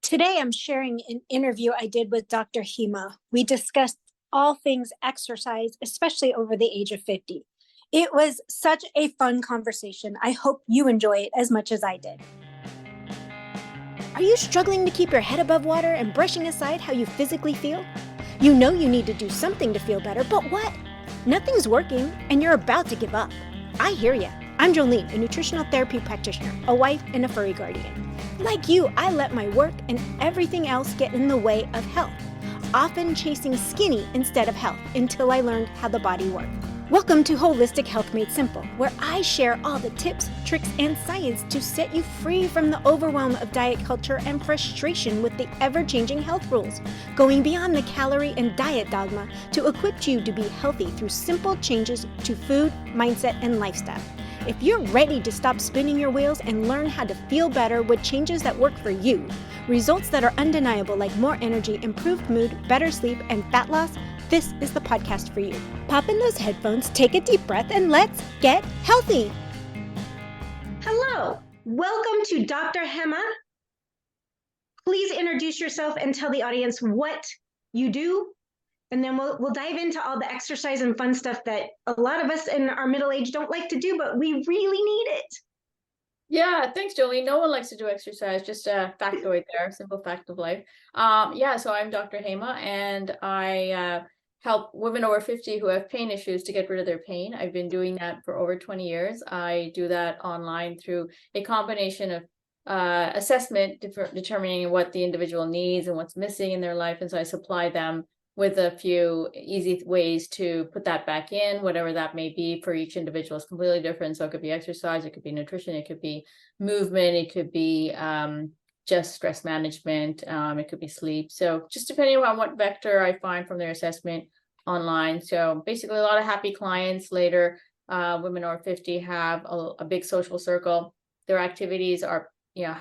Today, I'm sharing an interview I did with Dr. Hema. We discussed all things exercise, especially over the age of 50. It was such a fun conversation. I hope you enjoy it as much as I did. Are you struggling to keep your head above water and brushing aside how you physically feel? You know you need to do something to feel better, but what? Nothing's working, and you're about to give up. I hear ya. I'm Jolene, a nutritional therapy practitioner, a wife, and a furry guardian. Like you, I let my work and everything else get in the way of health, often chasing skinny instead of health until I learned how the body worked. Welcome to Holistic Health Made Simple, where I share all the tips, tricks, and science to set you free from the overwhelm of diet culture and frustration with the ever-changing health rules, going beyond the calorie and diet dogma to equip you to be healthy through simple changes to food, mindset, and lifestyle. If you're ready to stop spinning your wheels and learn how to feel better with changes that work for you, results that are undeniable like more energy, improved mood, better sleep, and fat loss, this is the podcast for you. Pop in those headphones, take a deep breath, and let's get healthy. Hello, welcome to Dr. Hema. Please introduce yourself and tell the audience what you do, and then we'll dive into all the exercise and fun stuff that a lot of us in our middle age don't like to do, but we really need it. Yeah, thanks, Jolie. No one likes to do exercise, just a factoid there, simple fact of life. So I'm Dr. Hema, and I help women over 50 who have pain issues to get rid of their pain. I've been doing that for over 20 years. I do that online through a combination of assessment, determining what the individual needs and what's missing in their life. And so I supply them with a few easy ways to put that back in, whatever that may be. For each individual is completely different. So it could be exercise, it could be nutrition, it could be movement, it could be just stress management, it could be sleep. So just depending on what vector I find from their assessment online. So basically a lot of happy clients later. Women over 50 have a big social circle. Their activities are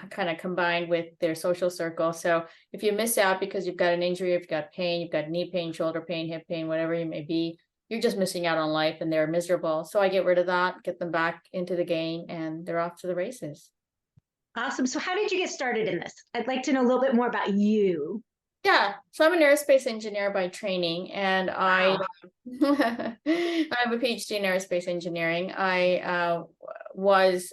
kind of combined with their social circle. So if you miss out because you've got an injury, if you've got pain, you've got knee pain, shoulder pain, hip pain, whatever it may be, you're just missing out on life and they're miserable. So I get rid of that, get them back into the game, and they're off to the races. Awesome. So how did you get started in this? I'd like to know a little bit more about you. Yeah, so I'm an aerospace engineer by training, and I have a PhD in aerospace engineering. I was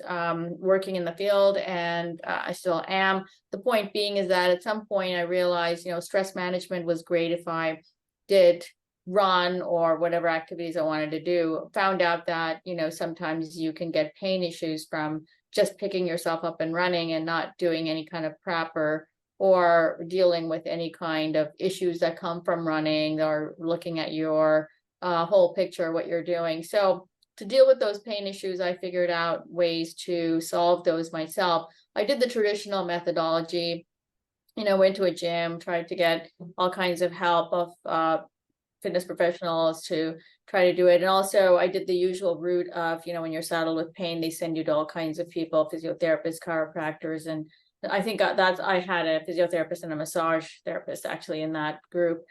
working in the field, and I still am. The point being is that at some point I realized, stress management was great if I did run or whatever activities I wanted to do. Found out that, sometimes you can get pain issues from just picking yourself up and running and not doing any kind of prep or dealing with any kind of issues that come from running or looking at your whole picture, what you're doing. So to deal with those pain issues, I figured out ways to solve those myself. I did the traditional methodology, went to a gym, tried to get all kinds of help of fitness professionals to try to do it. And also I did the usual route of, when you're saddled with pain, they send you to all kinds of people, physiotherapists, chiropractors, and I think I had a physiotherapist and a massage therapist actually in that group.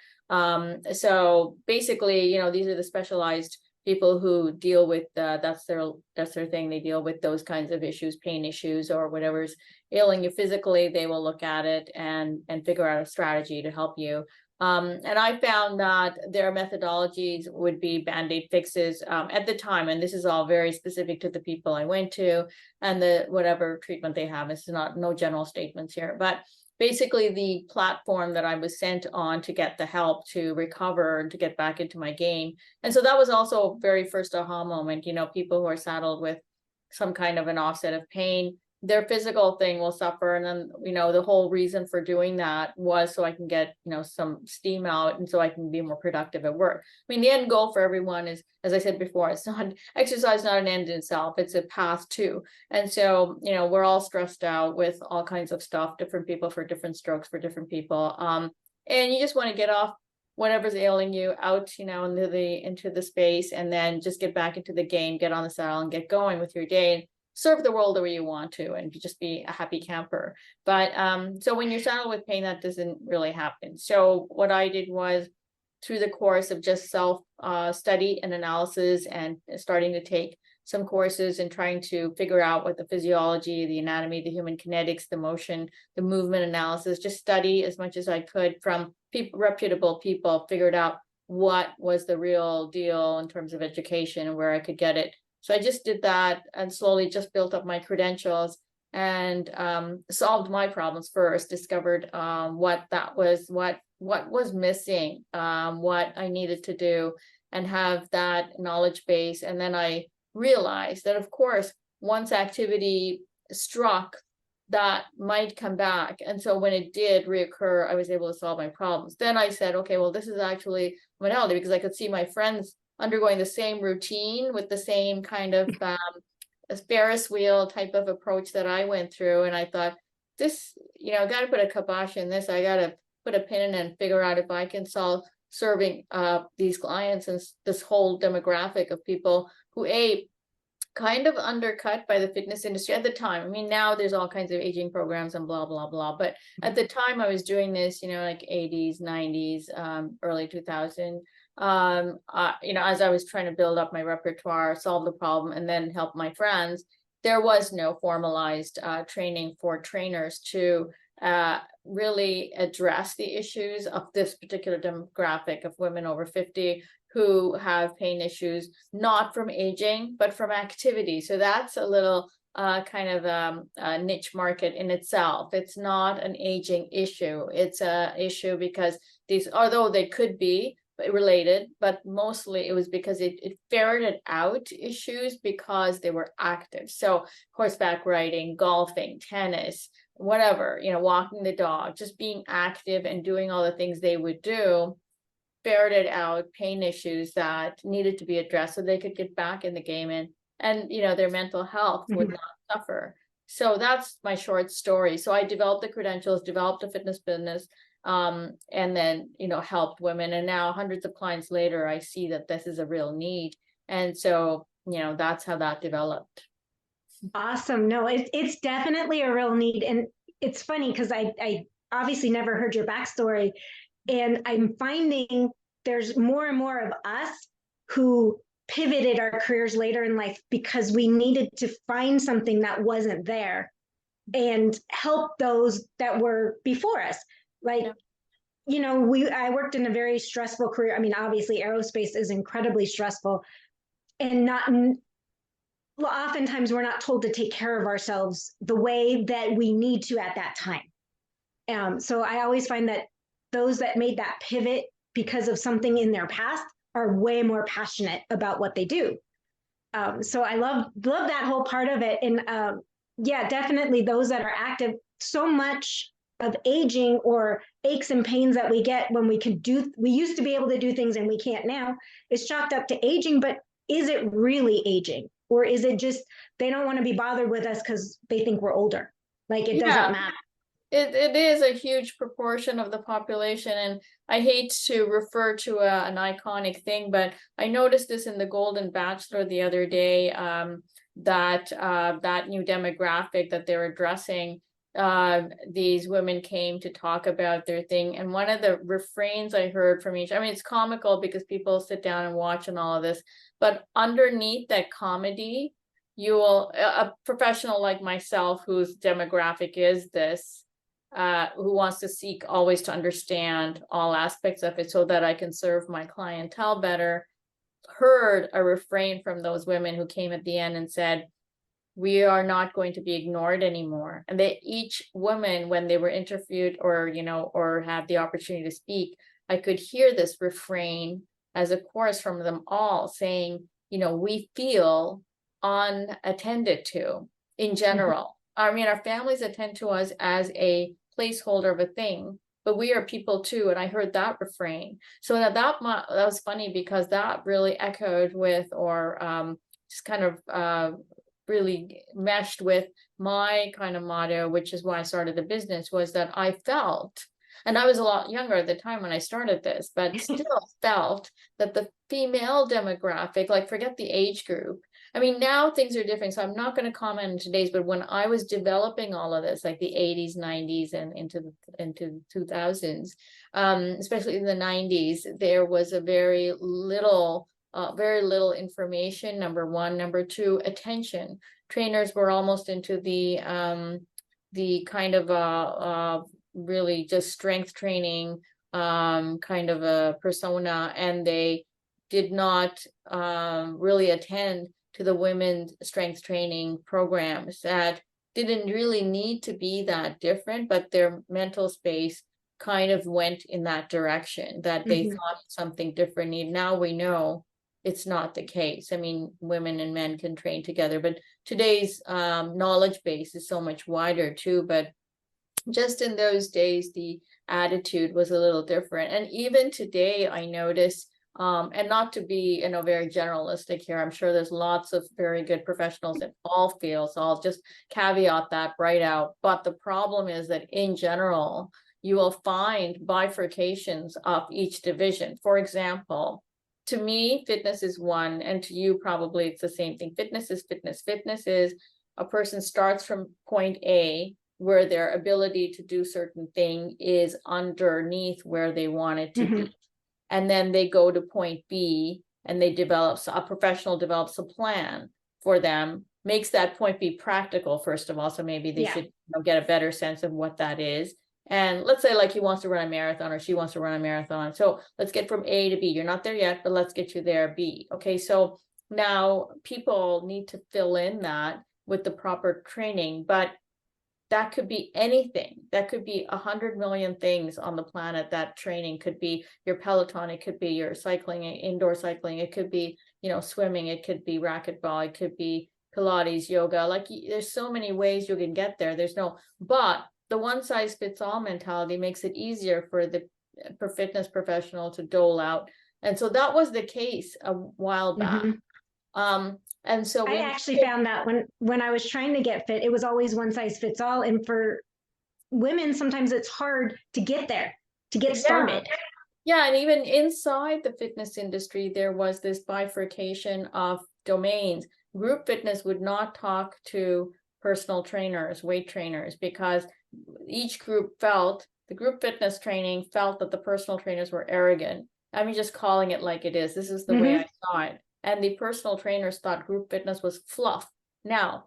So basically, these are the specialized people who deal with that's their thing. They deal with those kinds of issues, pain issues, or whatever's ailing you physically. They will look at it and figure out a strategy to help you. And I found that their methodologies would be Band-Aid fixes at the time. And this is all very specific to the people I went to and the whatever treatment they have. It's no general statements here. But basically the platform that I was sent on to get the help to recover and to get back into my game. And so that was also a very first aha moment, people who are saddled with some kind of an offset of pain, their physical thing will suffer. And then, the whole reason for doing that was so I can get, some steam out and so I can be more productive at work. I mean, the end goal for everyone is, as I said before, it's not exercise, not an end in itself. It's a path too. And so, we're all stressed out with all kinds of stuff, different people for different strokes for different people. And you just want to get off whatever's ailing you out, into the space, and then just get back into the game, get on the saddle and get going with your day. Serve the world the way you want to and just be a happy camper. But so when you're saddled with pain, that doesn't really happen. So what I did was, through the course of just self study and analysis and starting to take some courses and trying to figure out what the physiology, the anatomy, the human kinetics, the motion, the movement analysis, just study as much as I could from reputable people, figured out what was the real deal in terms of education and where I could get it. So I just did that and slowly just built up my credentials and solved my problems first, discovered what was missing, what I needed to do, and have that knowledge base. And then I realized that, of course, once activity struck, that might come back. And so when it did reoccur, I was able to solve my problems. Then I said, okay, well, this is actually modality, because I could see my friends undergoing the same routine with the same kind of a Ferris wheel type of approach that I went through. And I thought, this, got to put a kibosh in this. I got to put a pin in it and figure out if I can solve serving these clients and this whole demographic of people who kind of undercut by the fitness industry at the time. I mean, now there's all kinds of aging programs and blah, blah, blah. But at the time I was doing this, like 80s, 90s, early 2000s, as I was trying to build up my repertoire, solve the problem, and then help my friends, there was no formalized training for trainers to really address the issues of this particular demographic of women over 50 who have pain issues, not from aging, but from activity. So that's a little kind of a niche market in itself. It's not an aging issue. It's a issue because these, although they could be related, but mostly it was because it ferreted out issues because they were active. So horseback riding, golfing, tennis, whatever, walking the dog, just being active and doing all the things they would do, ferreted out pain issues that needed to be addressed so they could get back in the game and their mental health would not suffer. So that's my short story. So I developed the credentials, developed a fitness business, and then helped women, and now hundreds of clients later I see that this is a real need, and so that's how that developed. Awesome. No, it's definitely a real need. And it's funny because I obviously never heard your backstory, and I'm finding there's more and more of us who pivoted our careers later in life because we needed to find something that wasn't there and help those that were before us. Like, I worked in a very stressful career. I mean, obviously aerospace is incredibly stressful, and oftentimes we're not told to take care of ourselves the way that we need to at that time. So I always find that those that made that pivot because of something in their past are way more passionate about what they do. So I love that whole part of it. And yeah, definitely those that are active, so much of aging or aches and pains that we get when we used to be able to do things and we can't now, is chalked up to aging. But is it really aging? Or is it just they don't want to be bothered with us because they think we're older? Like it doesn't matter. It is a huge proportion of the population, and I hate to refer to an iconic thing, but I noticed this in the Golden Bachelor the other day, that new demographic that they're addressing, these women came to talk about their thing, and one of the refrains I heard from each, I mean, it's comical because people sit down and watch and all of this, but underneath that comedy, you will, a professional like myself whose demographic is this, who wants to seek always to understand all aspects of it so that I can serve my clientele better, heard a refrain from those women who came at the end and said, we are not going to be ignored anymore. And each woman, when they were interviewed or had the opportunity to speak, I could hear this refrain as a chorus from them all saying, we feel unattended to in general. I mean, our families attend to us as a placeholder of a thing, but we are people too. And I heard that refrain. So that was funny because that really echoed with, or just kind of really meshed with my kind of motto, which is why I started the business, was that I felt, and I was a lot younger at the time when I started this, but still felt that the female demographic, like forget the age group. I mean, now things are different, so I'm not going to comment on today's, but when I was developing all of this, like the 80s, 90s, and into 2000s, especially in the 90s, there was a very little very little information, number one. Number two, attention. Trainers were almost into the kind of really just strength training kind of a persona, and they did not really attend to the women's strength training programs that didn't really need to be that different, but their mental space kind of went in that direction, that they thought something different. Now we know it's not the case. I mean, women and men can train together, but today's knowledge base is so much wider too. But just in those days, the attitude was a little different. And even today, I notice, and not to be, very generalistic here, I'm sure there's lots of very good professionals in all fields. So I'll just caveat that right out. But the problem is that in general, you will find bifurcations of each division. For example, to me, fitness is one, and to you, probably it's the same thing. Fitness is fitness. Fitness is a person starts from point A, where their ability to do certain thing is underneath where they want it to be. And then they go to point B, and they a professional develops a plan for them, makes that point B practical, first of all. So maybe they should get a better sense of what that is. And let's say like he wants to run a marathon, or she wants to run a marathon. So let's get from A to B. You're not there yet, but let's get you there, B. Okay, so now people need to fill in that with the proper training, but that could be anything. That could be 100 million things on the planet. That training could be your Peloton, it could be your cycling, indoor cycling, it could be, swimming, it could be racquetball, it could be Pilates, yoga. Like there's so many ways you can get there. But the one size fits all mentality makes it easier for the fitness professional to dole out. And so that was the case a while back. And so I actually found that when I was trying to get fit, it was always one size fits all. And for women, sometimes it's hard to get there, to get started. Yeah, and even inside the fitness industry, there was this bifurcation of domains. Group fitness would not talk to personal trainers, weight trainers, because each group the group fitness training felt that the personal trainers were arrogant. I'm just calling it like it is. This is the way I saw it. And the personal trainers thought group fitness was fluff. Now,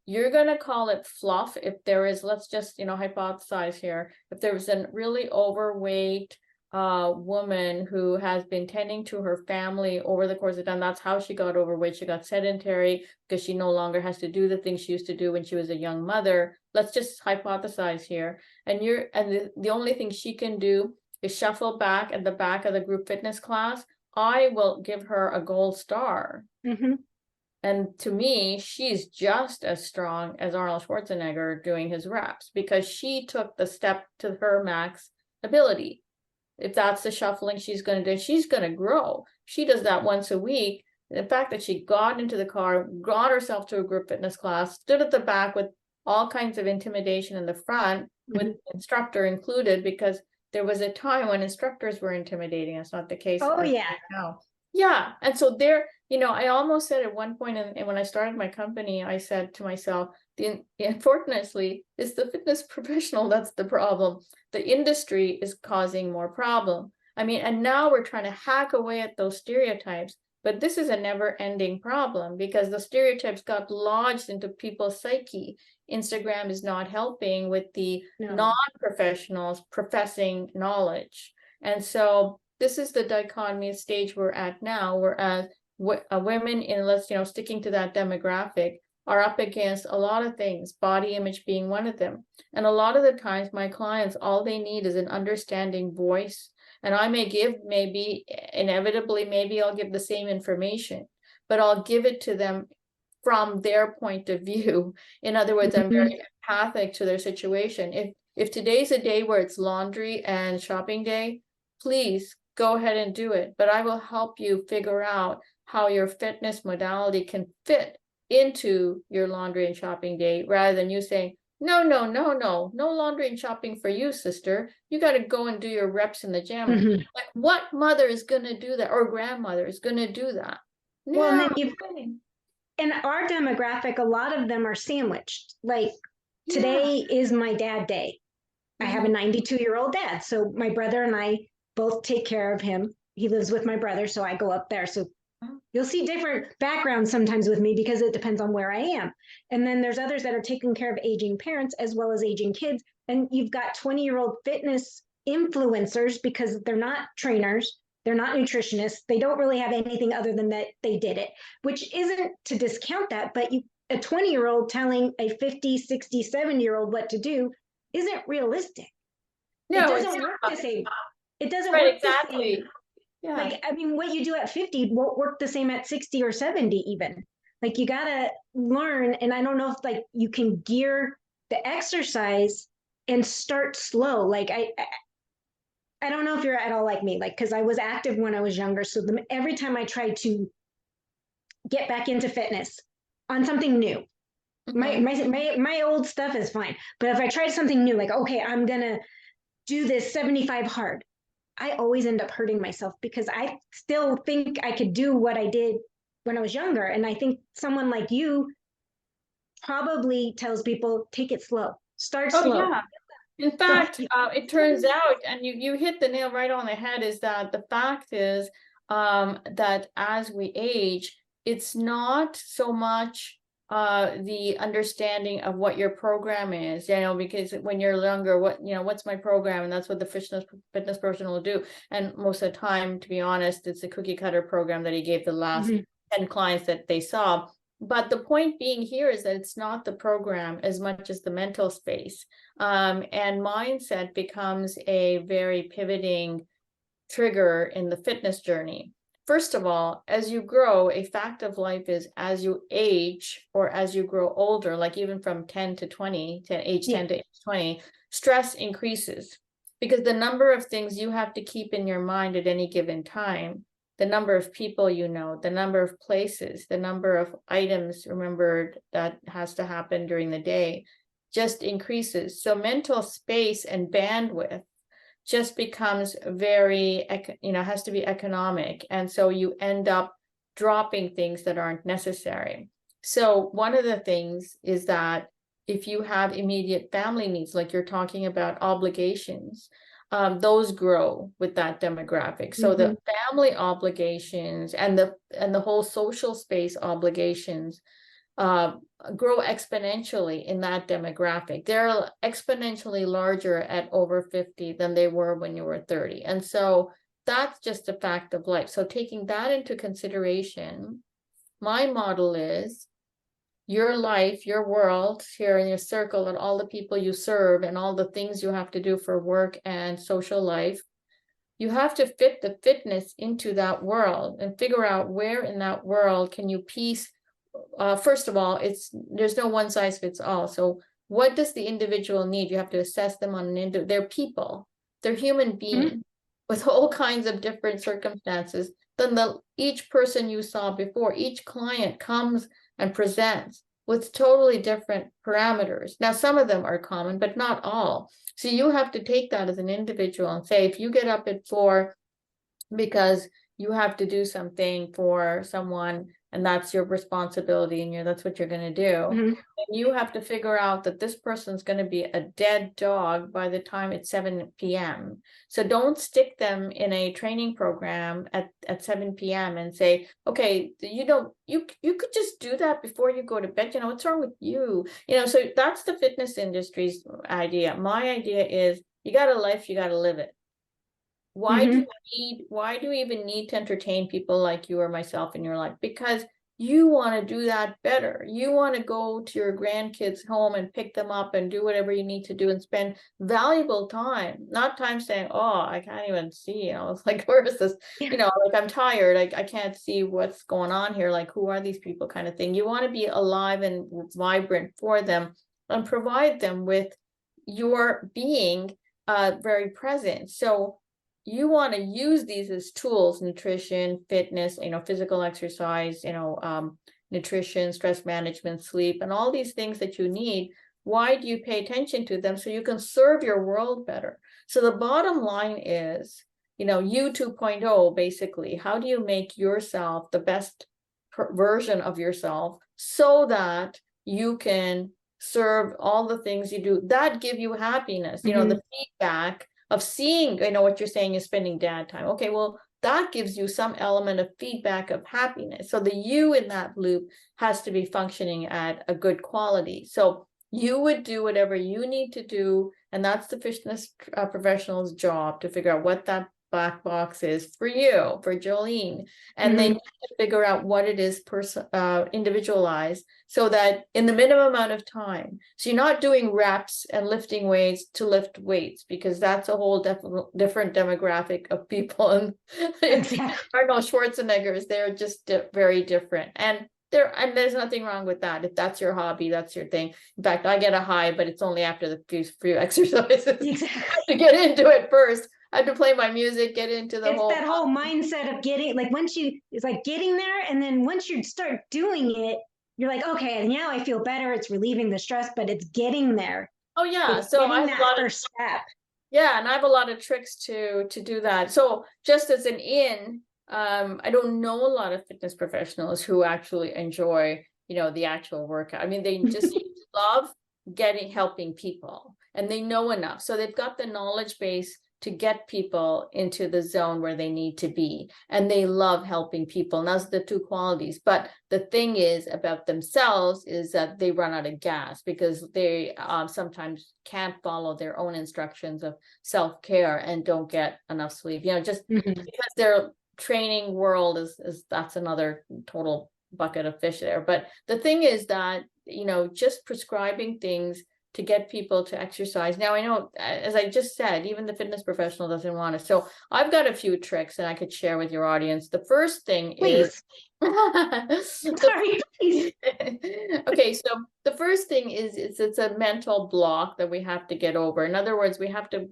you're going to call it fluff if there is, let's just, hypothesize here, if there was a really overweight woman who has been tending to her family over the course of time. That's how she got overweight. She got sedentary because she no longer has to do the things she used to do when she was a young mother. Let's just hypothesize here. And the only thing she can do is shuffle back at the back of the group fitness class. I will give her a gold star. And to me, she's just as strong as Arnold Schwarzenegger doing his reps, because she took the step to her max ability. If that's the shuffling she's going to do, she's going to grow. She does that once a week. The fact that she got into the car, got herself to a group fitness class, stood at the back with all kinds of intimidation in the front, with instructor included, because there was a time when instructors were intimidating. It's not the case. Oh, yeah. Now. Yeah. And so I almost said at one point, and when I started my company, I said to myself, unfortunately, it's the fitness professional that's the problem. The industry is causing more problem. I mean, and now we're trying to hack away at those stereotypes, but this is a never-ending problem, because the stereotypes got lodged into people's psyche. Instagram is not helping with the non-professionals professing knowledge. And so this is the dichotomy stage we're at now, whereas women in, sticking to that demographic, are up against a lot of things, body image being one of them. And a lot of the times my clients, all they need is an understanding voice. And I may give, maybe I'll give the same information, but I'll give it to them from their point of view. In other words, I'm very empathic to their situation. If today's a day where it's laundry and shopping day, please go ahead and do it. But I will help you figure out how your fitness modality can fit into your laundry and shopping day, rather than you saying, no laundry and shopping for you, sister. You got to go and do your reps in the gym. Like, what mother is going to do that, or grandmother is going to do that? No. Well, in our demographic, a lot of them are sandwiched. Like, today is my dad day. I have a 92-year-old dad. So my brother and I both take care of him. He lives with my brother, so I go up there. So You'll see different backgrounds sometimes with me because it depends on where I am. And then there's others that are taking care of aging parents as well as aging kids. And you've got 20-year-old fitness influencers because they're not trainers, they're not nutritionists, they don't really have anything other than that they did it, which isn't to discount that, but a 20-year-old telling a 50, 60, 70-year-old what to do isn't realistic. No, it doesn't work the same. It doesn't right, work exactly. the same. Yeah. Like, I mean, what you do at 50 won't work the same at 60 or 70 even. Like, you gotta learn, and I don't know if like you can gear the exercise and start slow. Like, I don't know if you're at all like me, like, because I was active when I was younger. So every time I tried to get back into fitness on something new, my old stuff is fine. But if I tried something new, like, okay, I'm gonna do this 75 hard, I always end up hurting myself because I still think I could do what I did when I was younger. And I think someone like you probably tells people, take it slow, start Oh, slow. yeah. In fact, it turns out, and you hit the nail right on the head, is that the fact is that as we age, it's not so much the understanding of what your program is, because when you're younger, what's my program? And that's what the fitness person will do. And most of the time, to be honest, it's a cookie cutter program that he gave the last 10 clients that they saw. But the point being here is that it's not the program as much as the mental space. And mindset becomes a very pivoting trigger in the fitness journey. First of all, as you grow, a fact of life is as you age or as you grow older, like even from 10 to 20, to age 10 to age 20, stress increases because the number of things you have to keep in your mind at any given time, the number of people you know, the number of places, the number of items remembered that has to happen during the day just increases. So mental space and bandwidth just becomes very, has to be economic. And so you end up dropping things that aren't necessary. So one of the things is that if you have immediate family needs, like you're talking about obligations, those grow with that demographic. So the family obligations and the whole social space obligations grow exponentially in that demographic. They're exponentially larger at over 50 than they were when you were 30. And so that's just a fact of life. So taking that into consideration, my model is your life, your world here in your circle, and all the people you serve and all the things you have to do for work and social life. You have to fit the fitness into that world and figure out where in that world can you piece. First of all, there's no one size fits all. So what does the individual need? You have to assess them on they're people, they're human beings with all kinds of different circumstances than each person you saw before. Each client comes and presents with totally different parameters. Now, some of them are common, but not all. So you have to take that as an individual and say, if you get up at 4 because you have to do something for someone and that's your responsibility and that's what you're going to do, and you have to figure out that this person's going to be a dead dog by the time it's 7 p.m. So don't stick them in a training program at 7 p.m. and say, okay, you could just do that before you go to bed. What's wrong with you? So that's the fitness industry's idea. My idea is you got a life, you got to live it. Why do you even need to entertain people like you or myself in your life? Because you want to do that better. You want to go to your grandkids' home and pick them up and do whatever you need to do and spend valuable time, not time saying, oh, I can't even see, it's like, where is this? Like, I'm tired. I can't see what's going on here. Like, who are these people kind of thing. You want to be alive and vibrant for them and provide them with your being very present. So you want to use these as tools: nutrition, fitness, physical exercise, nutrition, stress management, sleep, and all these things that you need. Why do you pay attention to them? So you can serve your world better. So the bottom line is, you 2.0, basically, how do you make yourself the best version of yourself so that you can serve all the things you do that give you happiness, the feedback of seeing, what you're saying is spending dad time. Okay, well, that gives you some element of feedback of happiness. So the you in that loop has to be functioning at a good quality. So you would do whatever you need to do, and that's the fitness professional's job, to figure out what that black box is for you, for Jolene, and then you have to figure out what it is individualized, so that in the minimum amount of time, so you're not doing reps and lifting weights to lift weights, because that's a whole different demographic of people, and Arnold Schwarzeneggers, they're just very different, and there's nothing wrong with that. If that's your hobby, that's your thing. In fact, I get a high, but it's only after the few exercises. Exactly. To get into it first, I had to play my music, get into the It's whole. that whole mindset of getting, like, it's like getting there, and then once you start doing it, you're like, okay, now I feel better. It's relieving the stress, but it's getting there. Oh yeah, It's so getting I have that a lot first step. Yeah, and I have a lot of tricks to do that. So just as an I don't know a lot of fitness professionals who actually enjoy, the actual workout. I mean, they just love helping people, and they know enough. So they've got the knowledge base to get people into the zone where they need to be, and they love helping people. And that's the two qualities. But the thing is about themselves is that they run out of gas, because they sometimes can't follow their own instructions of self-care and don't get enough sleep, just because their training world is that's another total bucket of fish there. But the thing is that, just prescribing things to get people to exercise. Now, I know, as I just said, even the fitness professional doesn't want it. So I've got a few tricks that I could share with your audience. The first thing is, Sorry, please. Okay, so the first thing is it's a mental block that we have to get over. In other words, we have to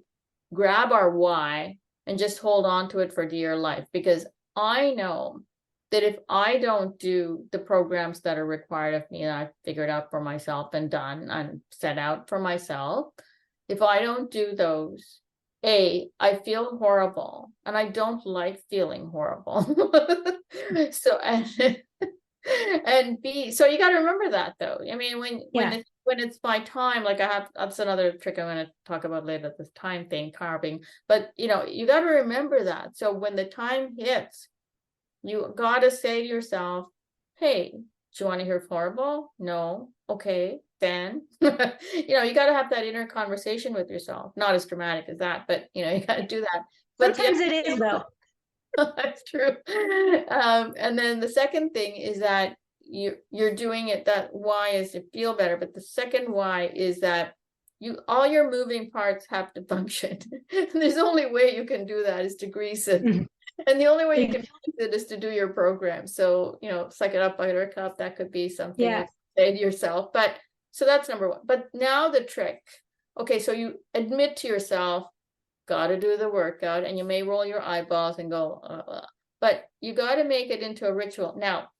grab our why and just hold on to it for dear life, because I know that if I don't do the programs that are required of me, that I've figured out for myself and done and set out for myself, if I don't do those, I feel horrible, and I don't like feeling horrible. So, and B, so you got to remember that, though. I mean, when it's my time, like that's another trick I'm going to talk about later, this time thing, carving. But you got to remember that. So when the time hits, you got to say to yourself, hey, do you want to hear horrible? No. Okay, then, you got to have that inner conversation with yourself. Not as dramatic as that, but, you got to do that. But Sometimes it is, though. That's true. And then the second thing is that you're doing it, that why is to feel better. But the second why is that all your moving parts have to function. And there's only way you can do that is to grease it. And the only way you can grease it is to do your program. So, suck it up, buttercup, that could be something you say to yourself. But so that's number one. But now the trick. Okay, so you admit to yourself, got to do the workout, and you may roll your eyeballs and go, but you got to make it into a ritual. Now,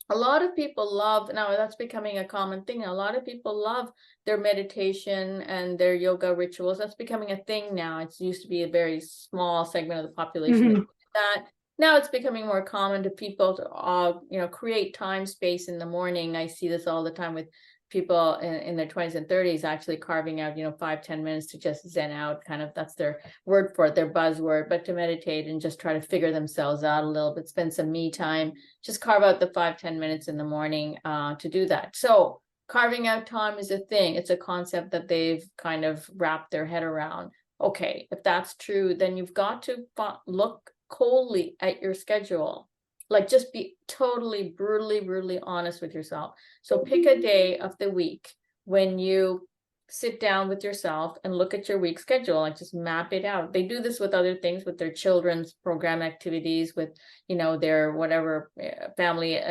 a lot of people love, now that's becoming a common thing. A lot of people love their meditation and their yoga rituals. That's becoming a thing now. It used to be a very small segment of the population that did that. Now it's becoming more common to people to, create time space in the morning. I see this all the time with people in their 20s and 30s actually carving out 5-10 minutes to just zen out, kind of, that's their word for it, their buzzword, but to meditate and just try to figure themselves out a little bit, spend some me time, just carve out the 5-10 minutes in the morning to do that. So carving out time is a thing. It's a concept that they've kind of wrapped their head around. Okay, if that's true, then you've got to look coldly at your schedule. Like, just be totally brutally honest with yourself. So pick a day of the week when you sit down with yourself and look at your week schedule, like just map it out. They do this with other things, with their children's program activities, with, their whatever family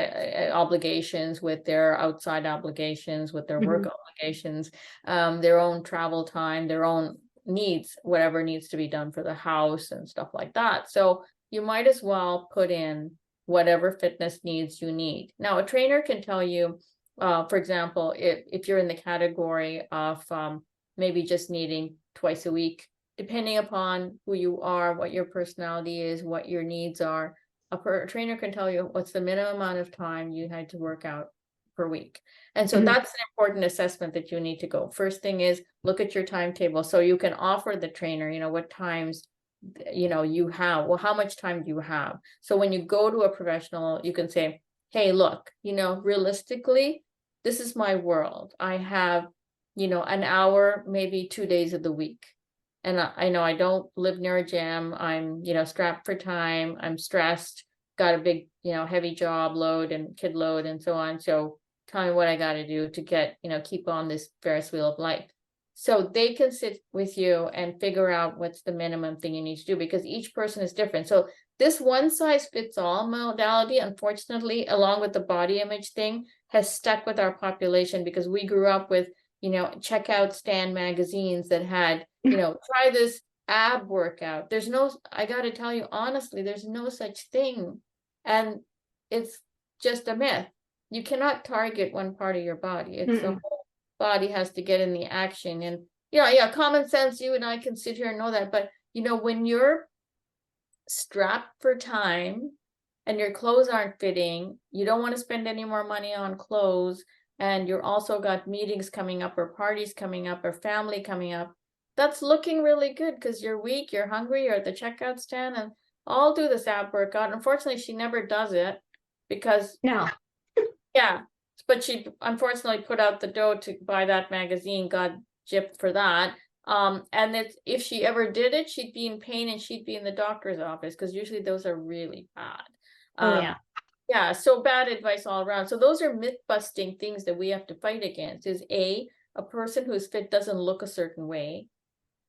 obligations, with their outside obligations, with their work obligations, their own travel time, their own needs, whatever needs to be done for the house and stuff like that. So you might as well put in whatever fitness needs you need. Now, a trainer can tell you, for example, if you're in the category of maybe just needing twice a week, depending upon who you are, what your personality is, what your needs are, a trainer can tell you what's the minimum amount of time you had to work out per week. And so that's an important assessment that you need to go. First thing is look at your timetable, so you can offer the trainer, what times you have, well, how much time do you have? So when you go to a professional, you can say, hey, look, realistically, this is my world. I have, an hour, maybe 2 days of the week. And I know I don't live near a gym. I'm, strapped for time. I'm stressed, got a big, heavy job load and kid load and so on. So tell me what I got to do to get, keep on this Ferris wheel of life. So they can sit with you and figure out what's the minimum thing you need to do, because each person is different. So this one size fits all modality, unfortunately, along with the body image thing, has stuck with our population, because we grew up with, checkout stand magazines that had, try this ab workout. I got to tell you honestly, there's no such thing. And it's just a myth. You cannot target one part of your body. It's the whole body has to get in the action. And yeah, common sense, you and I can sit here and know that. But when you're strapped for time and your clothes aren't fitting, you don't want to spend any more money on clothes, and you're also got meetings coming up or parties coming up or family coming up, that's looking really good because you're weak, you're hungry, you're at the checkout stand. And I'll do this ab workout. Unfortunately, she never does it because yeah, but she unfortunately put out the dough to buy that magazine. God gypped for that. And if she ever did it, she'd be in pain and she'd be in the doctor's office, because usually those are really bad. Yeah, so bad advice all around. So those are myth busting things that we have to fight against. Is a person who's fit doesn't look a certain way.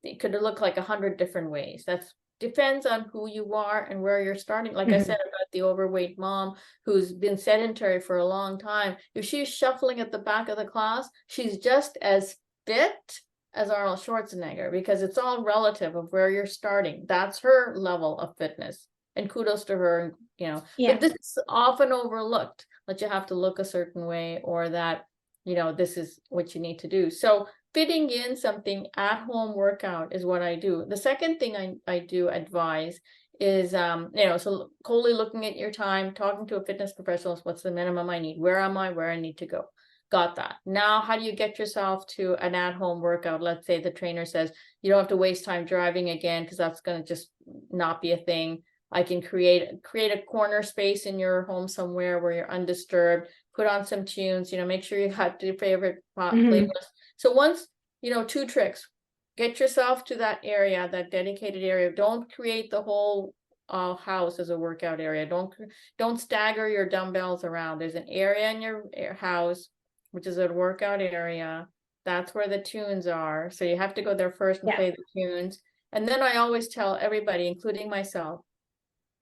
It could look like 100 different ways. That's depends on who you are and where you're starting. Like I said about the overweight mom who's been sedentary for a long time, if she's shuffling at the back of the class, she's just as fit as Arnold Schwarzenegger, because it's all relative of where you're starting. That's her level of fitness, and kudos to her. But this is often overlooked, that you have to look a certain way, or that this is what you need to do. So fitting in something at home workout is what I do. The second thing I do advise is, so totally looking at your time, talking to a fitness professional, what's the minimum I need? Where am I? Where I need to go? Got that. Now, how do you get yourself to an at-home workout? Let's say the trainer says, you don't have to waste time driving again, because that's going to just not be a thing. I can create a corner space in your home somewhere where you're undisturbed, put on some tunes, make sure you got your favorite playlist. So once, 2 tricks, get yourself to that area, that dedicated area. Don't create the whole house as a workout area. Don't stagger your dumbbells around. There's an area in your house, which is a workout area. That's where the tunes are. So you have to go there first and play the tunes. And then I always tell everybody, including myself,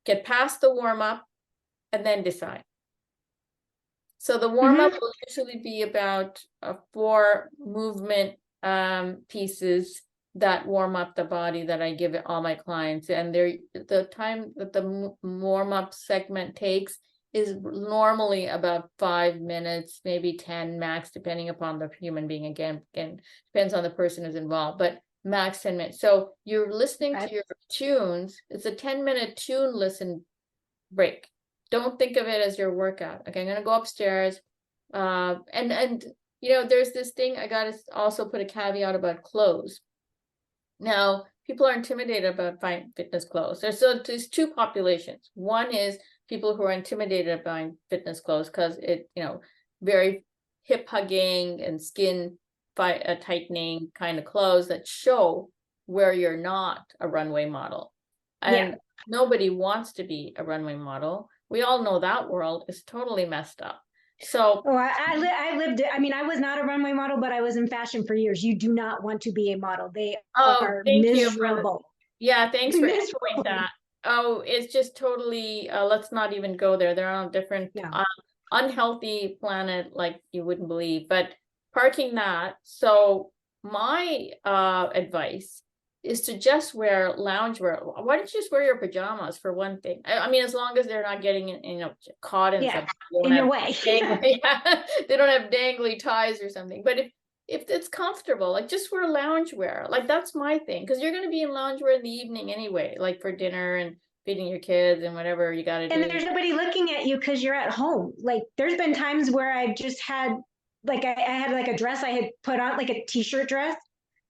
get past the warm-up and then decide. So the warm-up will usually be about 4 movement pieces that warm up the body that I give all my clients. And the time that the warm-up segment takes is normally about 5 minutes, maybe 10 max, depending upon the human being. Again, depends on the person who's involved, but max 10 minutes. So you're listening to your tunes. It's a 10-minute tune listen break. Don't think of it as your workout. Okay, I'm going to go upstairs. And there's this thing, I got to also put a caveat about clothes. Now, people are intimidated about buying fitness clothes. There's 2 populations. One is people who are intimidated by buying fitness clothes because it, very hip hugging and skin tightening kind of clothes that show where you're not a runway model. And nobody wants to be a runway model. We all know that world is totally messed up. So I lived it. I mean, I was not a runway model, but I was in fashion for years. You do not want to be a model. They are miserable. Thanks for answering that. Oh, it's just totally, let's not even go there. They're on a different unhealthy planet like you wouldn't believe. But parking that, so my advice is to just wear loungewear. Why don't you just wear your pajamas for one thing? I mean, as long as they're not getting caught in something. In your way. They don't have dangly ties or something. But if it's comfortable, like just wear loungewear. Like that's my thing, because you're going to be in loungewear in the evening anyway, like for dinner and feeding your kids and whatever you got to do. And there's nobody looking at you because you're at home. Like there's been times where I've just had, like I had like a dress I had put on, like a t-shirt dress.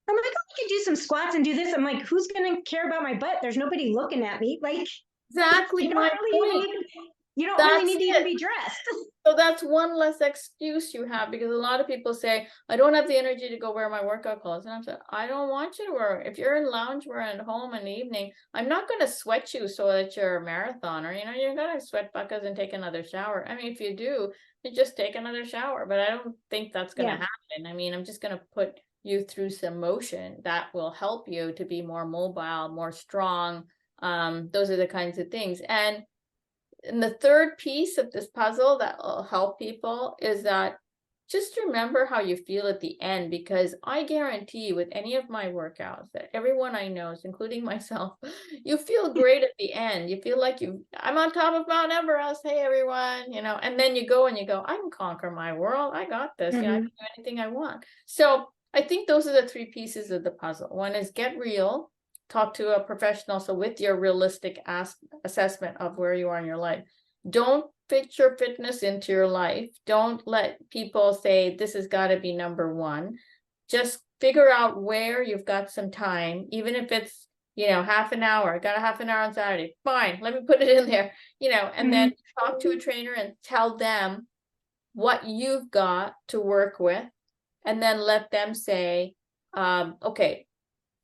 I'm like, oh, I could do some squats and do this. I'm like, who's going to care about my butt? There's nobody looking at me. Like, Exactly you don't my really even point. need you don't really That's need to even it. be dressed. So that's one less excuse you have, because a lot of people say, I don't have the energy to go wear my workout clothes. And I'm saying, I don't want you to wear, if you're in loungewear at home in the evening, I'm not going to sweat you so that you're a marathoner. You know, you're going to sweat buckets and take another shower. I mean, if you do, you just take another shower, but I don't think that's going to Yeah. happen. I mean, I'm just going to put you through some motion that will help you to be more mobile, more strong. Those are the kinds of things. And the third piece of this puzzle that will help people is that just remember how you feel at the end, because I guarantee with any of my workouts that everyone I know, including myself, you feel great at the end. You feel like I'm on top of Mount Everest. Hey, everyone, you know, and then you go, I can conquer my world. I got this. You know, I can do anything I want. So I think those are the three pieces of the puzzle. One is get real. Talk to a professional. So with your realistic assessment of where you are in your life, don't fit your fitness into your life. Don't let people say this has got to be number one. Just figure out where you've got some time, even if it's, you know, half an hour. I got a half an hour on Saturday. Fine, let me put it in there, you know, and then talk to a trainer and tell them what you've got to work with, and then let them say, okay,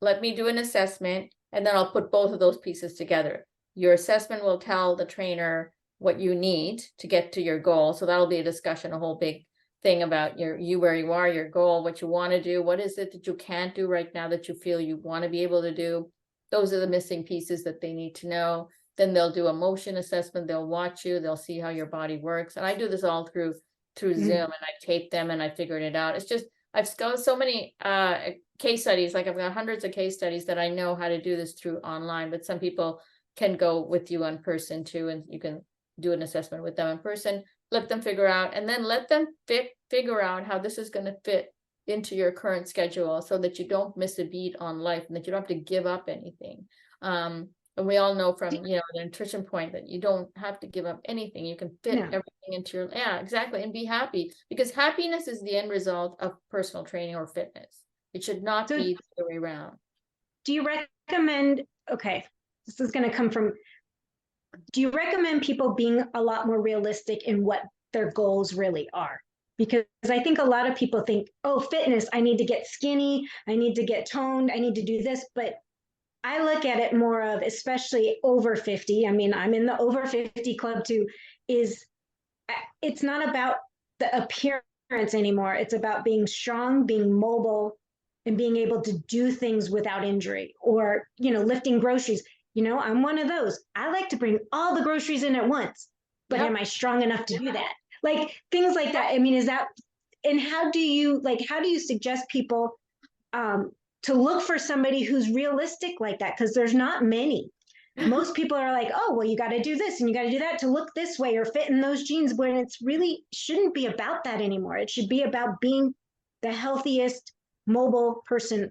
let me do an assessment, and then I'll put both of those pieces together. Your assessment will tell the trainer what you need to get to your goal. So that'll be a discussion, a whole big thing about where you are, your goal, what you want to do, what is it that you can't do right now that you feel you want to be able to do. Those are the missing pieces that they need to know. Then they'll do a motion assessment. They'll watch you. They'll see how your body works. And I do this all through Zoom, and I tape them and I figured it out. It's just, I've got so many case studies, like I've got hundreds of case studies that I know how to do this through online, but some people can go with you in person too, and you can do an assessment with them in person, let them figure out, and then let them figure out how this is going to fit into your current schedule so that you don't miss a beat on life and that you don't have to give up anything. And we all know from, you know, the nutrition point that you don't have to give up anything. You can fit everything into your, exactly. And be happy, because happiness is the end result of personal training or fitness. It should not be the other way around. Do you recommend, okay, this is going to come from, do you recommend people being a lot more realistic in what their goals really are? Because I think a lot of people think, oh, fitness, I need to get skinny, I need to get toned, I need to do this. But I look at it more of, especially over 50, I mean, I'm in the over 50 club too, is it's not about the appearance anymore. It's about being strong, being mobile, and being able to do things without injury, or, you know, lifting groceries. You know, I'm one of those. I like to bring all the groceries in at once, but am I strong enough to do that? Like things like that. I mean, is that, and how do you suggest people to look for somebody who's realistic like that? Because there's not many. Most people are like, oh, well, you got to do this and you got to do that to look this way or fit in those jeans, when it's really shouldn't be about that anymore. It should be about being the healthiest mobile person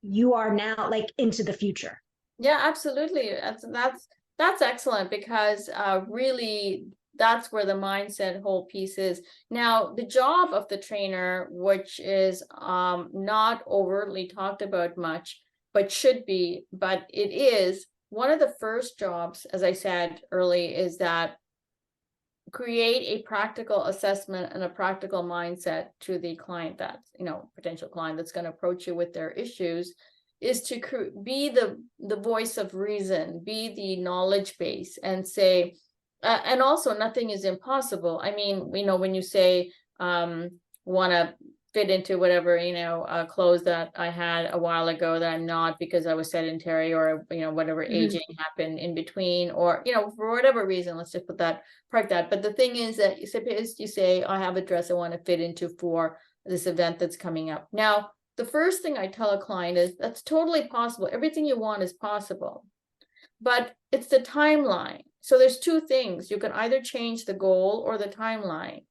you are now, like into the future. Yeah, absolutely. That's excellent, because really that's where the mindset whole piece is. Now, the job of the trainer, which is not overtly talked about much, but should be, but it is one of the first jobs, as I said early, is that create a practical assessment and a practical mindset to the client, that's, you know, potential client that's going to approach you with their issues, is to be the voice of reason, be the knowledge base, and say, and also nothing is impossible. I mean, you know, when you say want to fit into whatever, you know, clothes that I had a while ago that I'm not because I was sedentary, or, you know, whatever aging happened in between, or, you know, for whatever reason, let's just park that. But the thing is that you say, I have a dress I want to fit into for this event that's coming up. Now, the first thing I tell a client is that's totally possible. Everything you want is possible, but it's the timeline. So there's two things. You can either change the goal or the timeline,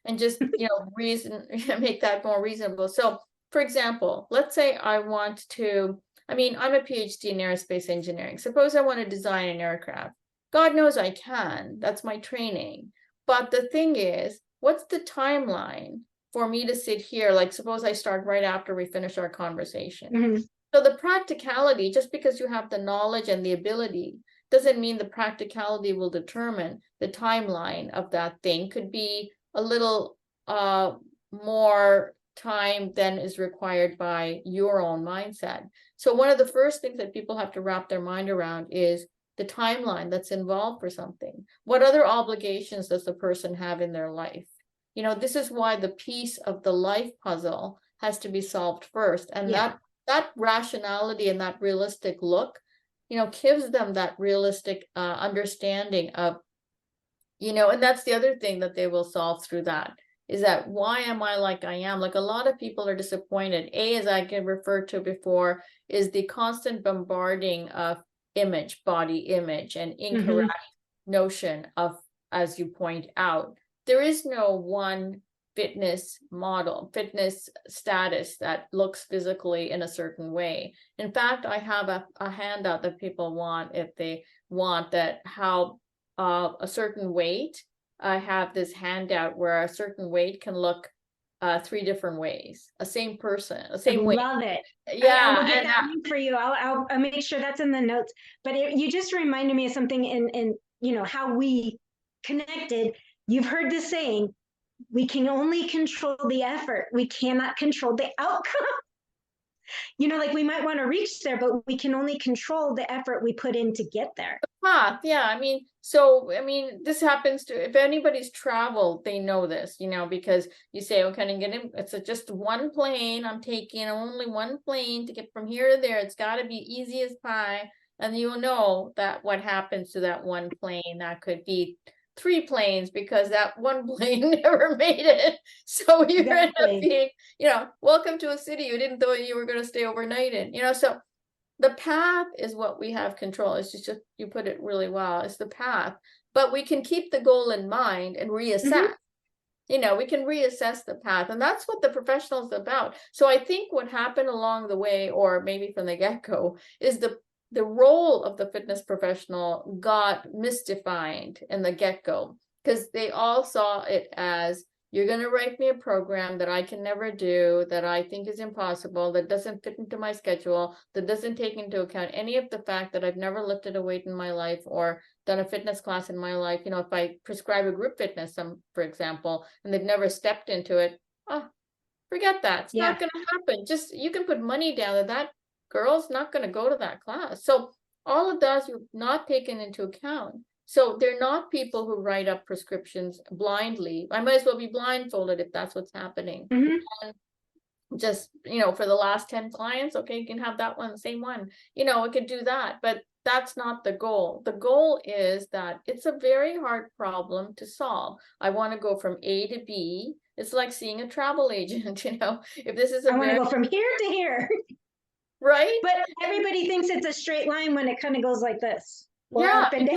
and just, you know, make that more reasonable. So, for example, let's say I want to, I mean, I'm a PhD in aerospace engineering. Suppose I want to design an aircraft. God knows I can. That's my training. But the thing is, what's the timeline for me to sit here, like suppose I start right after we finish our conversation. Mhm. So the practicality, just because you have the knowledge and the ability, doesn't mean the practicality will determine the timeline of that thing. Could be a little more time than is required by your own mindset. So one of the first things that people have to wrap their mind around is the timeline that's involved for something. What other obligations does the person have in their life? You know, this is why the piece of the life puzzle has to be solved first. And Yeah. that rationality and that realistic look, you know, gives them that realistic understanding of, you know, and that's the other thing that they will solve through that, is that why am I like I am? Like a lot of people are disappointed. As I can refer to before, is the constant bombarding of image, body image, and incorrect notion of, as you point out, there is no one fitness model, fitness status that looks physically in a certain way. In fact, I have a handout that people want if they want that how a certain weight. I have this handout where a certain weight can look 3 different ways. A same person, a I same weight. love it. Yeah, I will get and that link for you. I'll make sure that's in the notes. But you just reminded me of something in you know how we connected. You've heard this saying, we can only control the effort. We cannot control the outcome. You know, like we might want to reach there, but we can only control the effort we put in to get there. path. Yeah, I mean, so I mean, this happens to, if anybody's traveled, they know this, you know, because you say, oh, can I get in? It's just one plane. I'm taking only one plane to get from here to there. It's got to be easy as pie. And you'll know that what happens to that one plane, that could be 3 planes because that one plane never made it. So you end up Exactly. being, you know, welcome to a city you didn't know you were going to stay overnight in, you know, so the path is what we have control. It's just you put it really well. It's the path, but we can keep the goal in mind and reassess. You know, we can reassess the path, and that's what the professional is about. So I think what happened along the way, or maybe from the get-go, is the role of the fitness professional got misdefined in the get-go, because they all saw it as, you're going to write me a program that I can never do, that I think is impossible, that doesn't fit into my schedule, that doesn't take into account any of the fact that I've never lifted a weight in my life or done a fitness class in my life. You know, if I prescribe a group fitness, for example, and they've never stepped into it, oh, forget that. It's not going to happen. Just, you can put money down that that girl's not going to go to that class. So all of that is not taken into account. So they're not people who write up prescriptions blindly. I might as well be blindfolded if that's what's happening. And just, you know, for the last 10 clients, okay, you can have that one, the same one. You know, it could do that, but that's not the goal. The goal is that it's a very hard problem to solve. I want to go from A to B. It's like seeing a travel agent, you know, if this is I want to go from here to here. Right? But everybody thinks it's a straight line when it kind of goes like this. Or Yeah, up and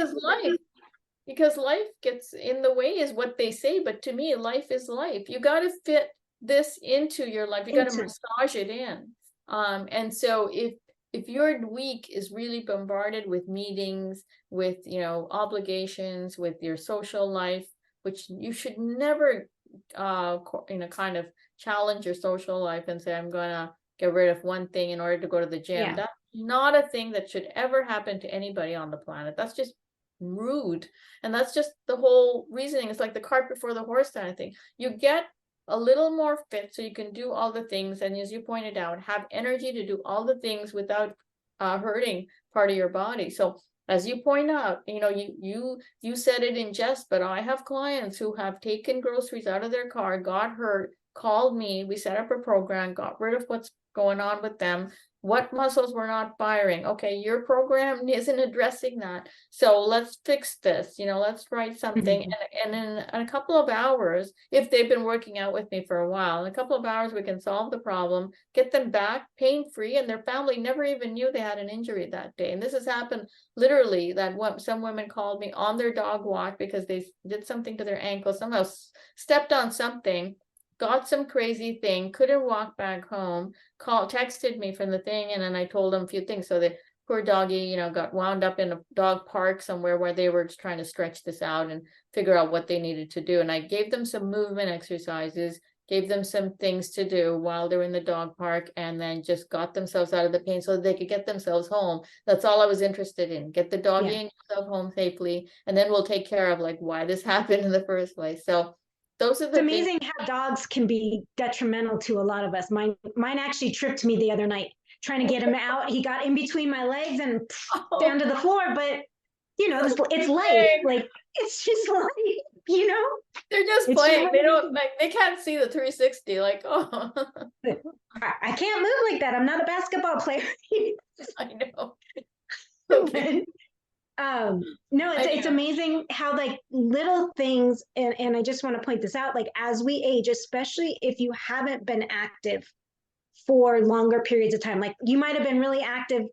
because life gets in the way is what they say, but to me, life is life. You got to fit this into your life. You got to massage it in. And so if your week is really bombarded with meetings, with, you know, obligations, with your social life, which you should never, you know, kind of challenge your social life and say, I'm gonna get rid of one thing in order to go to the gym. Yeah. That's not a thing that should ever happen to anybody on the planet. That's just rude. And that's just the whole reasoning. It's like the cart before the horse kind of thing. You get a little more fit so you can do all the things, and as you pointed out, have energy to do all the things without hurting part of your body. So as you point out, you know, you said it in jest, but I have clients who have taken groceries out of their car, got hurt, called me, we set up a program, got rid of what's going on with them, what muscles were not firing. Okay, your program isn't addressing that, so let's fix this, you know, let's write something. And in a couple of hours, if they've been working out with me for a while, in a couple of hours we can solve the problem, get them back pain-free, and their family never even knew they had an injury that day. And this has happened literally, that some women called me on their dog walk because they did something to their ankle, somehow stepped on something, got some crazy thing, couldn't walk back home, texted me from the thing, and then I told them a few things. So the poor doggy, you know, got wound up in a dog park somewhere where they were just trying to stretch this out and figure out what they needed to do. And I gave them some movement exercises, gave them some things to do while they're in the dog park, and then just got themselves out of the pain so that they could get themselves home. That's all I was interested in. Get the doggy and yourself home safely, and then we'll take care of like why this happened in the first place. So those are the It's amazing how dogs can be detrimental to a lot of us. Mine actually tripped me the other night trying to get him out. He got in between my legs and down to the floor, but you know, it's life. Like, it's just life, you know? They're just It's playing. just They don't like, they can't see the 360. Like, oh, I can't move like that. I'm not a basketball player. I know. Okay. No, it's amazing how like little things, and I just want to point this out, like as we age, especially if you haven't been active for longer periods of time, like you might have been really active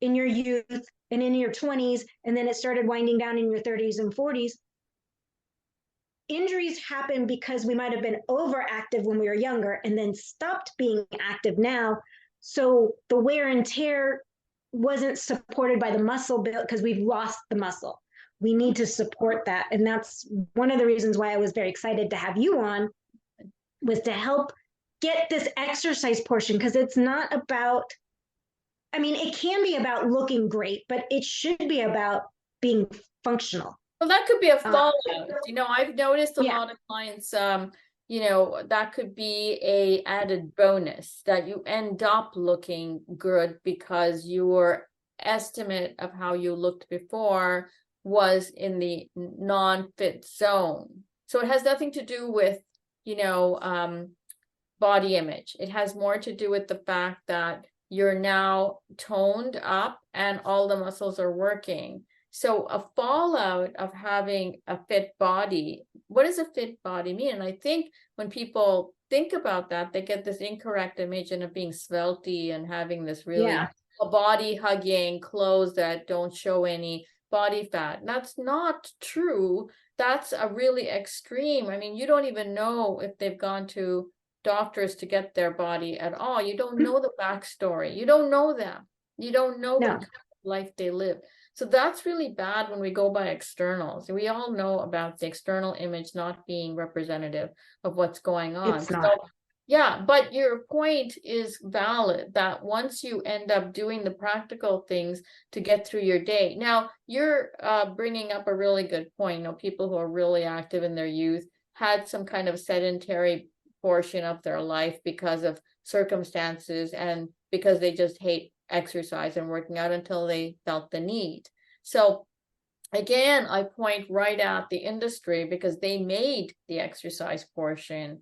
in your youth and in your 20s, and then it started winding down in your 30s and 40s. Injuries happen because we might have been overactive when we were younger and then stopped being active now. So the wear and tear wasn't supported by the muscle build because we've lost the muscle. We need to support that. And that's one of the reasons why I was very excited to have you on, was to help get this exercise portion, because it's not about, I mean, it can be about looking great, but it should be about being functional. Well, that could be a fallout. You know, I've noticed a lot of clients, you know, that could be a added bonus, that you end up looking good because your estimate of how you looked before was in the non-fit zone. So it has nothing to do with, you know, body image. It has more to do with the fact that you're now toned up and all the muscles are working. So a fallout of having a fit body, what does a fit body mean? And I think when people think about that, they get this incorrect image of being svelty and having this really a body hugging clothes that don't show any body fat. That's not true. That's a really extreme. I mean, you don't even know if they've gone to doctors to get their body at all. You don't know the backstory. You don't know them. You don't know what kind of life they live. So that's really bad when we go by externals. We all know about the external image not being representative of what's going on. It's not. So, yeah, but your point is valid, that once you end up doing the practical things to get through your day. Now, you're bringing up a really good point. You know, people who are really active in their youth had some kind of sedentary portion of their life because of circumstances and because they just hate exercise and working out until they felt the need. So again, I point right at the industry because they made the exercise portion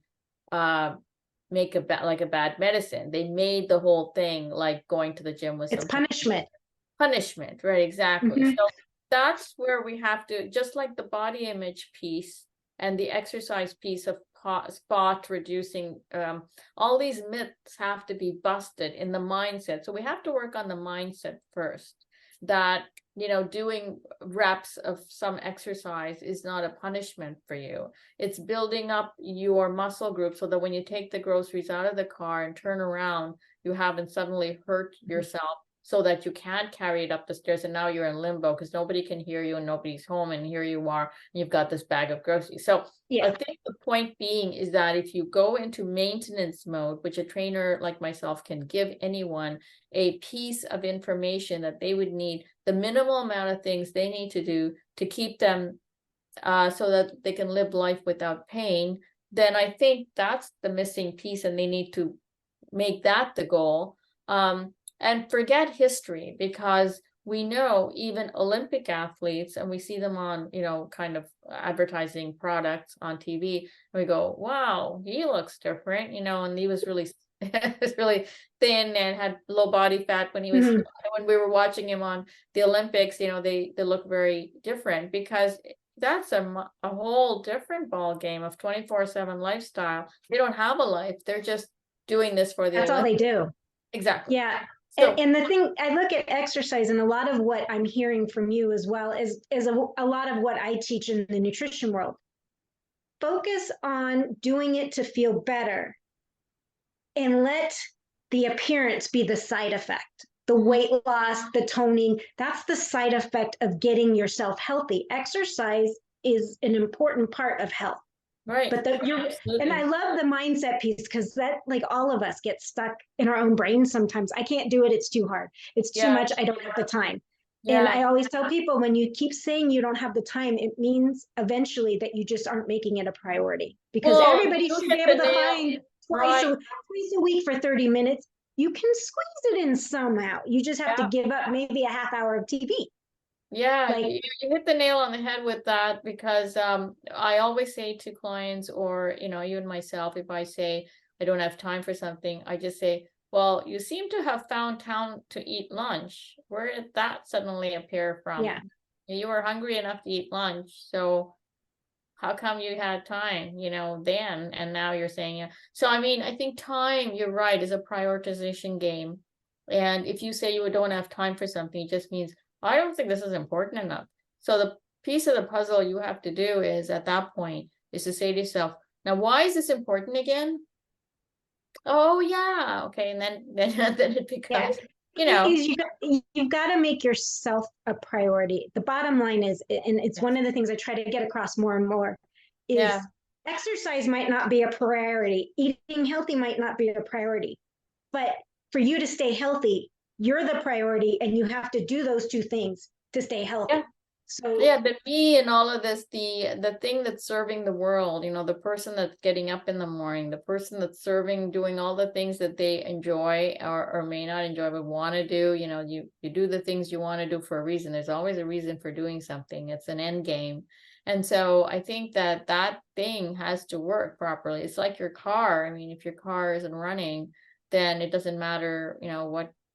make a bad medicine. They made the whole thing like going to the gym was it's punishment. Punishment, right? Exactly. So that's where we have to, just like the body image piece and the exercise piece of spot reducing, all these myths have to be busted in the mindset. So we have to work on the mindset first, that, you know, doing reps of some exercise is not a punishment for you. It's building up your muscle group so that when you take the groceries out of the car and turn around, you haven't suddenly hurt yourself so that you can't carry it up the stairs, and now you're in limbo because nobody can hear you and nobody's home, and here you are and you've got this bag of groceries. So I think the point being is that if you go into maintenance mode, which a trainer like myself can give anyone a piece of information that they would need, the minimal amount of things they need to do to keep them so that they can live life without pain, then I think that's the missing piece, and they need to make that the goal. And forget history, because we know even Olympic athletes, and we see them on, you know, kind of advertising products on TV, and we go, wow, he looks different, you know, and he was really really thin and had low body fat when he was when we were watching him on the Olympics. You know, they look very different because that's a whole different ball game of 24/7 lifestyle. They don't have a life. They're just doing this for the That's all they do. Exactly. Yeah. So, and the thing, I look at exercise, and a lot of what I'm hearing from you as well is a lot of what I teach in the nutrition world. Focus on doing it to feel better, and let the appearance be the side effect. The weight loss, the toning, that's the side effect of getting yourself healthy. Exercise is an important part of health. Right. But and Absolutely. I love the mindset piece, because that, like, all of us get stuck in our own brains sometimes. I can't do it. It's too hard. It's too Yeah. much. I don't have the time. And Yeah. I always tell people, when you keep saying you don't have the time, it means eventually that you just aren't making it a priority, because Well, everybody you should be hit the able to nail. find Right. twice a week for 30 minutes. You can squeeze it in somehow. You just have to Yeah. give up maybe a half hour of TV. Yeah, Like, you hit the nail on the head with that, because I always say to clients, or even myself, if I say I don't have time for something, I just say, well, you seem to have found time to eat lunch. Where did that suddenly appear yeah. from? You were hungry enough to eat lunch, so how come you had time, then, and now you're saying, yeah. So I mean, I think time, you're right, is a prioritization game. And if you say you don't have time for something, it just means, I don't think this is important enough. So the piece of the puzzle you have to do is, at that point, is to say to yourself, now, why is this important again? Oh yeah, okay. And then then it Yeah. becomes, you know, You've got to make yourself a priority. The bottom line is, and it's one of the things I try to get across more and more, is yeah. exercise might not be a priority. Eating healthy might not be a priority. But for you to stay healthy, you're the priority, and you have to do those two things to stay healthy. Yeah. So Yeah, the me and all of this, the thing that's serving the world, the person that's getting up in the morning, the person that's serving, doing all the things that they enjoy, or may not enjoy but want to do, you do the things you want to do for a reason. There's always a reason for doing something. It's an end game. And so I think that that thing has to work properly. It's like your car. I mean, if your car isn't running, then it doesn't matter,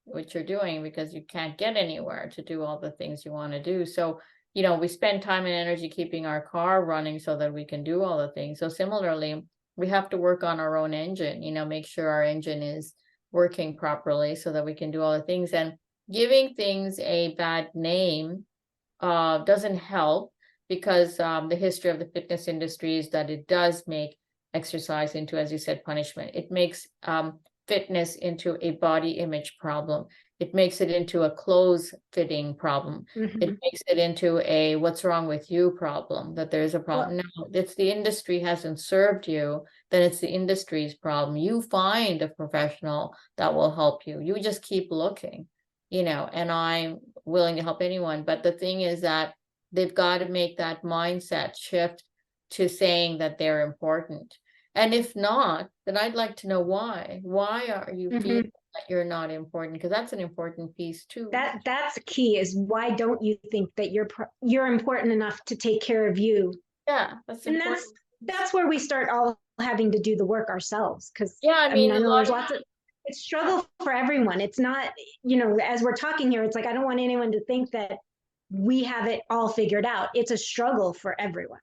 what you're doing, because you can't get anywhere to do all the things you want to do. So we spend time and energy keeping our car running so that we can do all the things. So similarly, we have to work on our own engine, make sure our engine is working properly so that we can do all the things. And giving things a bad name doesn't help, because the history of the fitness industry is that it does make exercise into, as you said, punishment. It makes fitness into a body image problem. It makes it into a clothes fitting problem. It makes it into a what's wrong with you problem, that there's a problem. No, it's the industry hasn't served you, then it's the industry's problem. You find a professional that will help you. You just keep looking, and I'm willing to help anyone. But the thing is that they've got to make that mindset shift to saying that they're important. And if not, then I'd like to know why. Why are you feeling that you're not important? Because that's an important piece too. that's key, is why don't you think that you're important enough to take care of you? Yeah, that's And important. that's where we start all having to do the work ourselves. Because Yeah, I mean, I a know lot there's of lots of, it's struggle for everyone. It's not, as we're talking here, it's like, I don't want anyone to think that we have it all figured out. It's a struggle for everyone.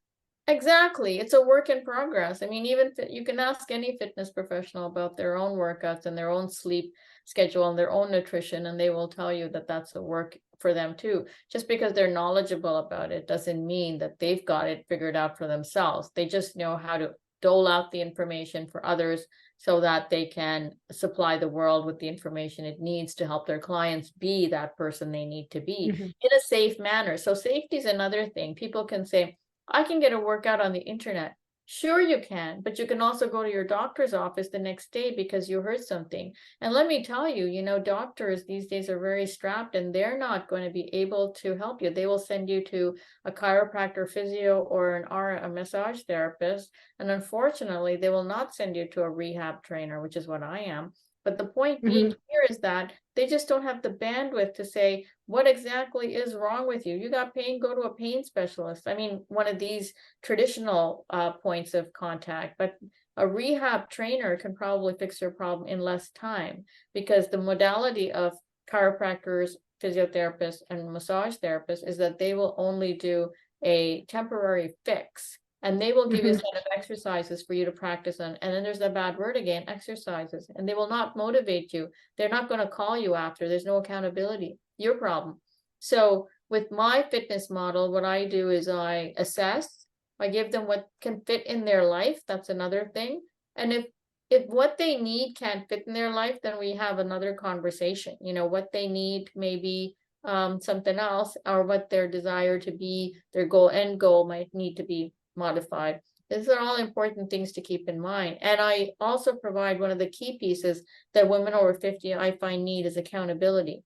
exactly. It's a work in progress. I mean, even you can ask any fitness professional about their own workouts and their own sleep schedule and their own nutrition, and they will tell you that that's a work for them too. Just because they're knowledgeable about it doesn't mean that they've got it figured out for themselves. They just know how to dole out the information for others so that they can supply the world with the information it needs to help their clients be that person they need to be in a safe manner. So safety is another thing. People can say, I can get a workout on the internet. Sure, you can, but you can also go to your doctor's office the next day because you heard something. And let me tell you, doctors these days are very strapped, and they're not going to be able to help you. They will send you to a chiropractor, physio, or a massage therapist. And unfortunately, they will not send you to a rehab trainer, which is what I am. But the point being here is that they just don't have the bandwidth to say, what exactly is wrong with you? You got pain, go to a pain specialist. I mean, one of these traditional points of contact, but a rehab trainer can probably fix your problem in less time, because the modality of chiropractors, physiotherapists, and massage therapists is that they will only do a temporary fix. And they will give you a set of exercises for you to practice on. And then there's that bad word again, exercises. And they will not motivate you. They're not going to call you after. There's no accountability. Your problem. So with my fitness model, what I do is I assess. I give them what can fit in their life. That's another thing. And if what they need can't fit in their life, then we have another conversation. What they need maybe something else, or what their desire to be, their end goal might need to be modified. These are all important things to keep in mind. And I also provide one of the key pieces that women over 50 I find need is accountability.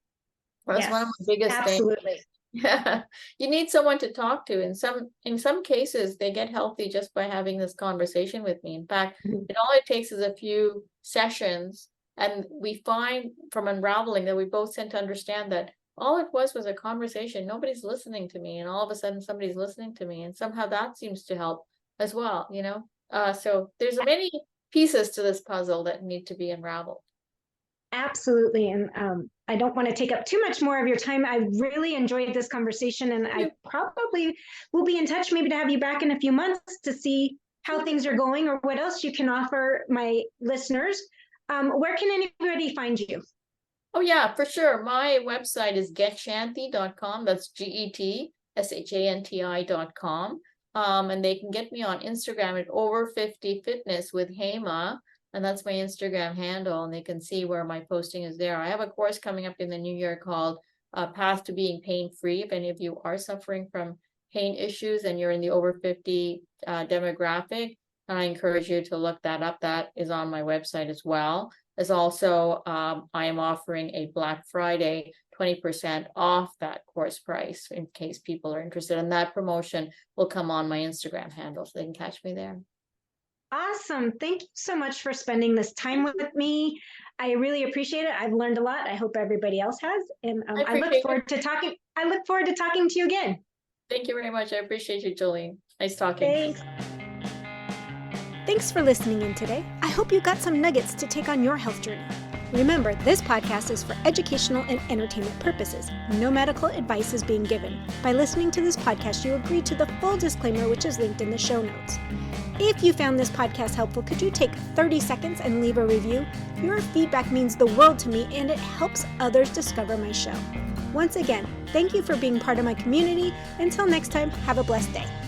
That's one of my biggest things. Absolutely. Yeah, you need someone to talk to. In some cases, they get healthy just by having this conversation with me. In fact, all it takes is a few sessions, and we find from unraveling that we both tend to understand that all it was a conversation. Nobody's listening to me, and all of a sudden somebody's listening to me, and somehow that seems to help as well, you know? So there's many pieces to this puzzle that need to be unraveled. Absolutely. And I don't want to take up too much more of your time. I really enjoyed this conversation, and I probably will be in touch maybe to have you back in a few months to see how things are going or what else you can offer my listeners. Where can anybody find you? Oh yeah, for sure. My website is getshanti.com. That's GETSHANTI.com. And they can get me on Instagram at over 50 fitness with Hema. And that's my Instagram handle. And they can see where my posting is there. I have a course coming up in the new year called Path to Being Pain-Free. If any of you are suffering from pain issues and you're in the over 50 demographic, I encourage you to look that up. That is on my website as well. As also, I am offering a Black Friday 20% off that course price in case people are interested. And that promotion will come on my Instagram handle, so they can catch me there. Awesome. Thank you so much for spending this time with me. I really appreciate it. I've learned a lot. I hope everybody else has. And I look forward to talking. I look forward to talking to you again. Thank you very much. I appreciate you, Jolene. Nice talking. Thanks. Thanks for listening in today. I hope you got some nuggets to take on your health journey. Remember, this podcast is for educational and entertainment purposes. No medical advice is being given. By listening to this podcast, you agree to the full disclaimer, which is linked in the show notes. If you found this podcast helpful, could you take 30 seconds and leave a review? Your feedback means the world to me, and it helps others discover my show. Once again, thank you for being part of my community. Until next time, have a blessed day.